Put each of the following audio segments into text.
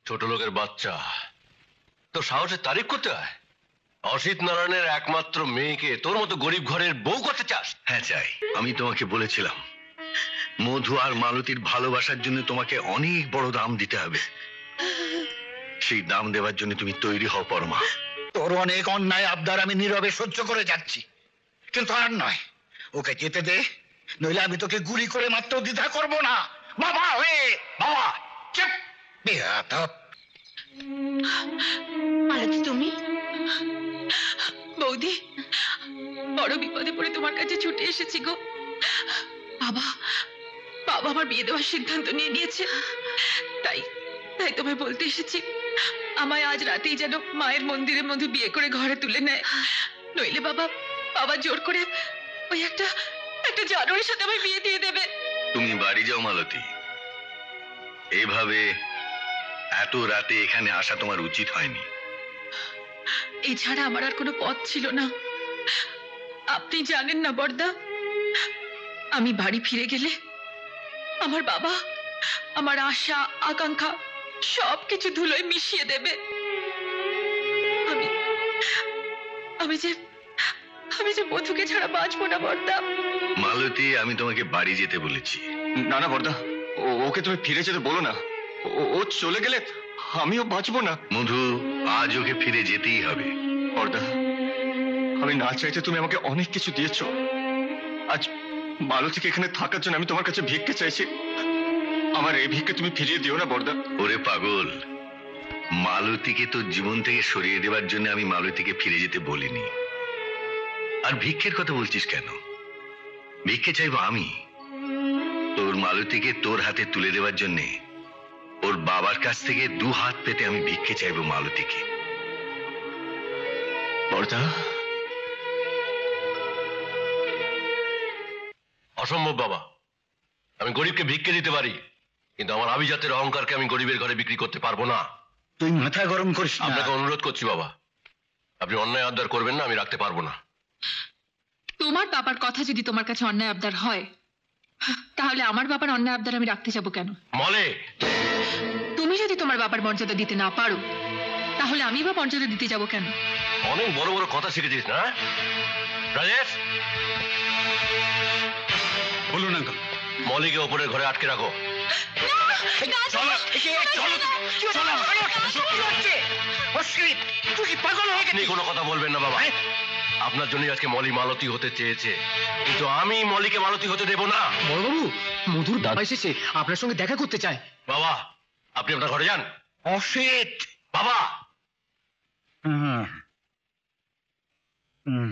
ছোট লোকের বাচ্চা, তোর সাহসের তারিফ করতে হয়? অসিত নারায়ণের একমাত্র মেয়েকে তোর মতো গরিব ঘরের বউ করতে চাস? হ্যাঁ চাই। আমি তোমাকে বলেছিলাম মধু আর মালতীর ভালোবাসার জন্য তোমাকে অনেক বড় দাম দিতে হবে। সেই দাম দেওয়ার জন্য তুমি তৈরি হও পরমা। তোর অনেক অন্যায় আবদার আমি নীরবে সহ্য করে যাচ্ছি, কিন্তু আর নয়, ওকে যেতে দে, নইলে আমি তোকে গুলি করে মাত্র দ্বিধা করব না। বাবা হয়ে বাবা চুপ বেয়াদব। মালতী, তুমি? বৌদি, বড় বিপদে পড়ে তোমার কাছে ছুটে এসেছি গো। বাবা বাবা আমার বিয়ে দেওয়ার সিদ্ধান্ত নিয়ে নিয়েছে, তাই তাই তোমায় বলতে এসেছি, আমায় আজ রাতেই যেন মায়ের মন্দিরের মধ্যে বিয়ে করে ঘরে তুলে নেয়, নইলে বাবা বাবা জোর করে ওই একটা জানোয়ারের সাথে আমায় বিয়ে দিয়ে দেবে। তুমি বাড়ি যাও মালতী, এইভাবে এত রাতে এখানে আসা তোমার উচিত হয়নি। এছাড়া আমার আর কোনো পথ ছিল না। আপনি জানেন না বড়দা, আমি বাড়ি ফিরে গেলে আমার বাবা আমার আশা আকাঙ্ক্ষা সবকিছু ধুলোয় মিশিয়ে দেবে। আমি আমি যে আমি যে মধুকে ছাড়া বাঁচবো না বড়দা। মালতী, আমি তোমাকে বাড়ি যেতে বলেছি। না না বর্দা, ওকে তুমি ফিরে যেতে বলো না। ও চলে গেলে আমিও বাঁচবো না। মধু, আজ ওকে ফিরে যেতেই হবে। বর্দা, আমি না চাইতে তুমি আমাকে অনেক কিছু দিয়েছো। আজ মালতীকে এখানে থাকার জন্য আমি তোমার কাছে ভিক্ষে চাইছি। আমার এই ভিক্ষে তুমি ফিরিয়ে দিও না বর্দা। ওরে পাগল, মালতীকে তোর জীবন থেকে সরিয়ে দেওয়ার জন্য আমি মালতীকে ফিরে যেতে বলিনি। আর ভিক্ষের কথা বলছিস কেন? ভিক্ষে চাইবো আমি। তোর মালতীকে তোর হাতে তুলে দেওয়ার জন্যে ওর বাবার কাছ থেকে 2 হাত পেতে আমি ভিক্ষে চাইবো মালতীকে। বর্দা, অসম্ভব বাবা, আমি গরিবকে ভিক্ষে দিতে পারি, কিন্তু আমার আভিজাতের অহংকারকে আমি গরিবের ঘরে বিক্রি করতে পারবো না। তুই মাথা গরম করিস না। আপনাকে অনুরোধ করছি বাবা, আপনি অন্যায় আবদার করবেন না, আমি রাখতে পারবো না। তোমার বাবার কথা যদি তোমার কাছে অন্যায় আবদার হয়, তাহলে আমার বাবার অন্যায় আবদার আমি রাখতে যাবো কেন? মলে, তুমি যদি তোমার বাবার মর্যাদা দিতে না পারো, তাহলে আমি বা মর্যাদা দিতে যাবো কেন? অনেক বড় বড় কথা শিখেছিস না রাজেশ? বলুন আঙ্কেল। মলিকে ওপরের ঘরে আটকে রাখো। তুই কি পাগল হয়ে আপনি গেছিস? কোনো কথা বলবেন না বাবা। আপনার জন্য আজকে মলি মালতী হতে চেয়েছে, কিন্তু আমি মলিকে মালতী হতে দেব না। বড়বাবু, মধুর দাদা এসেছে, আপনার সঙ্গে দেখা করতে চায়। বাবা, আপনি আপনার ঘরে যান। অসিত। বাবা, হুম হুম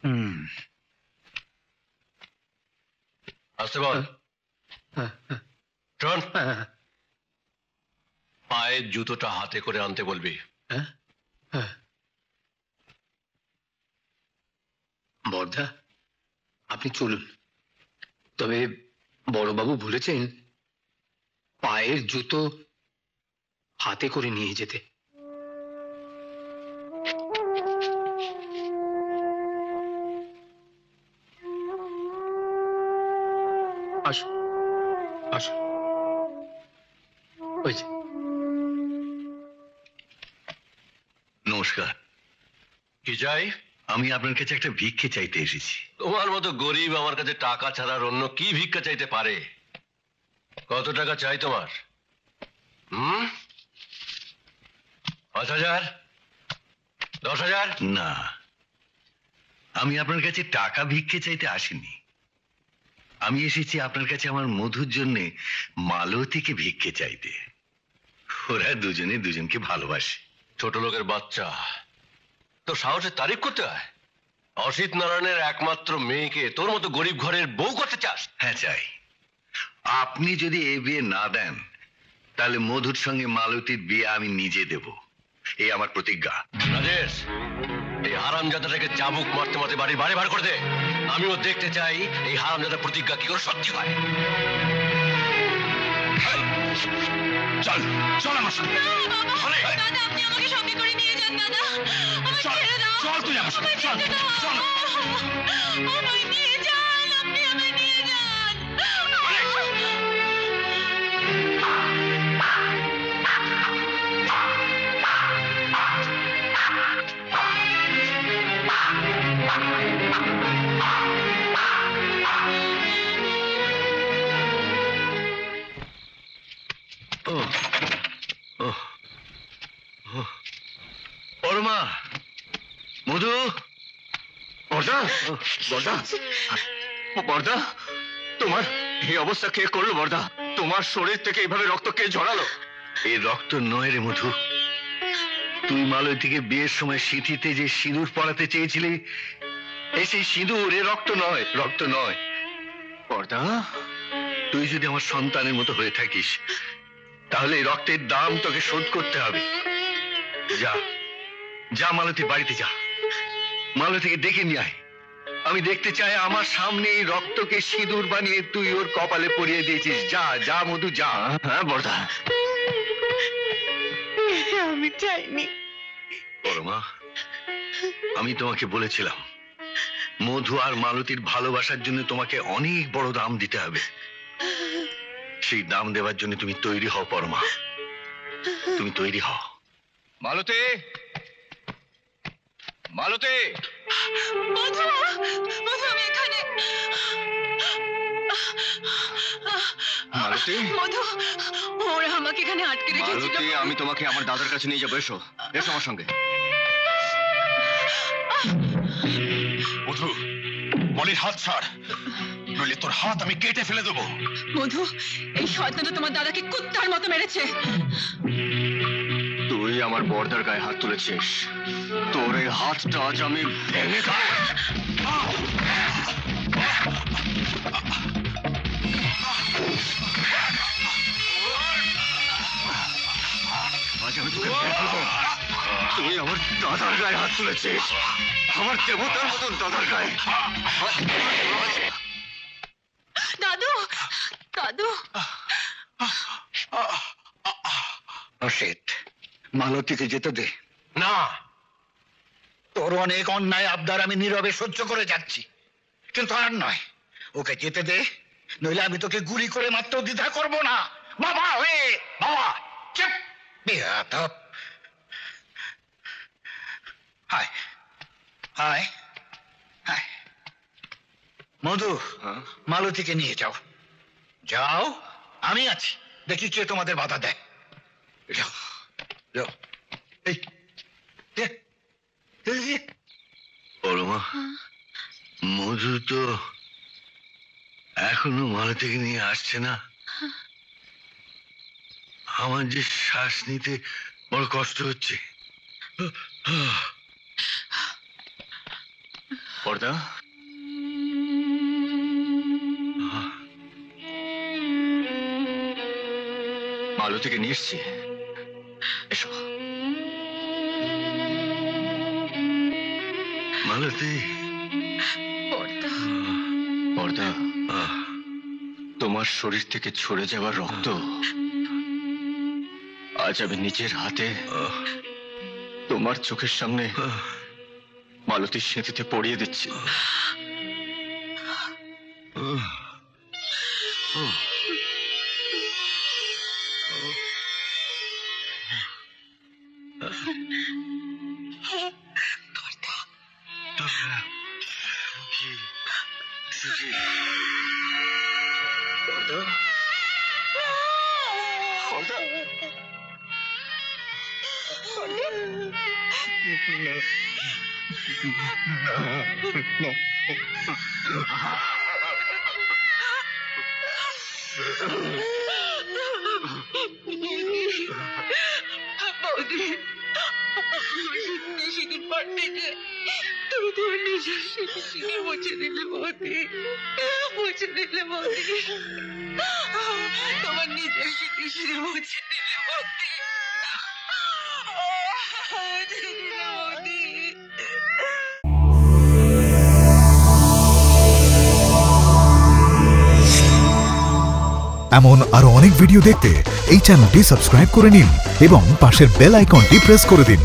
হুম আসতে বল। শোন, পায়ের জুতোটা হাতে করে আনতে বলবি। বর্দা, আপনি চলুন, তবে বড়বাবু বলেছেন পায়ের জুতো হাতে করে নিয়ে যেতে। আসো আসো, ওই যে। নমস্কার। কি চাই? আমি আপনার কাছে একটা ভিক্ষে চাইতে এসেছি। তোমার মতো গরিব আমার কাছে টাকা ছাড়ার অন্য কি ভিক্ষা চাইতে পারে? কত টাকা চাই তোমার? 5,000? 10,000? না, আমি আপনার কাছে টাকা ভিক্ষে চাইতে আসিনি। আমি এসেছি আপনার কাছে আমার মধুর জন্য মালতীকে ভিক্ষে চাইতে। ওরা দুজনে দুজনকে ভালোবাসে। ছোট লোকের বাচ্চা, তোর সাহসের তারিফ করতে হয়? অসিত নারায়ণের একমাত্র মেয়েকে তোর মতো গরিব ঘরের বউ করতে চাস? হ্যাঁ চাই। আপনি যদি এ বিয়ে না দেন, তাহলে মধুর সঙ্গে মালতীর বিয়ে আমি নিজে দেব, এই আমার প্রতিজ্ঞা। রাজেশ, এই হারামজাদাটাকে চাবুক মারতে মারতে বাড়ির বাইরে বার করে দে। আমিও দেখতে চাই এই হারামজাদার প্রতিজ্ঞা কি করে সত্যি হয়। চল চল আমার সঙ্গে। দাদা, আপনি আমাকে সঙ্গে করে নিয়ে যান দাদা। আমায় ছেড়ে দাও। চল তুই আমার সঙ্গে, চল চল। আমায় নিয়ে যান, আপনি আমায় নিয়ে যান। পরমা, মধু, বর্দা, বর্দা, বর্দা, তোমার এই অবস্থা কে করলো বর্দা? তোমার শরীর থেকে এইভাবে রক্ত কে ঝরালো? এই রক্ত নয় রে মধু। তুই মালতীকে বিয়ের সময় সিঁথিতে যে সিঁদুর পরাতে চেয়েছিলি, এই সেই সিঁদুর, এ রক্ত নয়, রক্ত নয়। বর্দা, তুই যদি আমার সন্তানের মতো হয়ে থাকিস, তাহলে এই রক্তের দাম তোকে শোধ করতে হবে। যা, যা মালতীর বাড়িতে যা, মালতীকে ডেকে নিয়ে আয়। আমি দেখতে চাই আমার সামনে এই রক্তকে সিঁদুর বানিয়ে তুই ওর কপালে পরিয়ে দিয়েছিস। যা, যা মধু, যা। হ্যাঁ বর্দা। আমি চাইনি। পরমা, আমি তোমাকে বলেছিলাম মধু আর মালতীর ভালোবাসার জন্য তোমাকে অনেক বড় দাম দিতে হবে। সেই দাম দেওয়ার জন্য তুমি তৈরি হও পরমা, তুমি তৈরি হও। মালতী, মালতী, মধু, মধু, আমি এখানে। মালতী, মধু, ওরা আমাকে এখানে আটকে রেখেছিল। মালতী, আমি তোমাকে আমার দাদার কাছে নিয়ে যাবো। এসো, এসো আমার সঙ্গে। মধু, বলির হাত ছাড়, নইলে তোর হাত আমি কেটে ফেলে দেবো। মধু, এই শয়তানটা তোমার দাদাকে কুত্তার মতো মেরেছে। তুই আমার বর্দার গায়ে হাত তুলেছিস, তোর এই হাতটা আজ আমি ভেঙে দেব। আজ আমি তোকে দেখবো। তুই আমার দাদার গায়ে হাত তুলেছিস, আমার দেবতার মতন দাদার গায়ে। দাদু, দাদু। রশিদ, মালতীকে যেতে দে। না, তোর অনেক অন্যায় আবদার আমি নীরবে সহ্য করে যাচ্ছি, কিন্তু আর নয়। ওকে যেতে দে, নইলে আমি তোকে গুলি করে মাত্র দ্বিধা করব না। বাবা হয়ে বাবা, চুপ, বেয়াদব। হায় হায় হায়। মধু, মালতীকে নিয়ে যাও, যাও, আমি আছি, দেখি কে তোমাদের বাধা দেয়। যাও, যাও। এই, পরমা, মধু তো এখনো মালতীকে নিয়ে আসছে না। আমার যে শ্বাস নিতে বড় কষ্ট হচ্ছে। বর্দা, মালতীকে নিয়ে এসছি, এসো। মালতী, বর্দা, বর্দা, তোমার শরীর থেকে ঝরে যাওয়া রক্ত আজ আমি নিজের হাতে তোমার চোখের সামনে মালতীর স্মৃতিতে পড়িয়ে দিচ্ছি। বৌদি, সেদিন পাঠিয়ে তুমি তোমার নিজের স্মৃতি মুছে দিলে বৌদি, মুছে দিলে বৌদি, তোমার নিজের স্মৃতি মুছে দিলে বৌদি, মুছে দিলে বৌদি। এমন আরো অনেক ভিডিও দেখতে এই চ্যানেলটি সাবস্ক্রাইব করে নিন এবং পাশের বেল আইকনটি প্রেস করে দিন।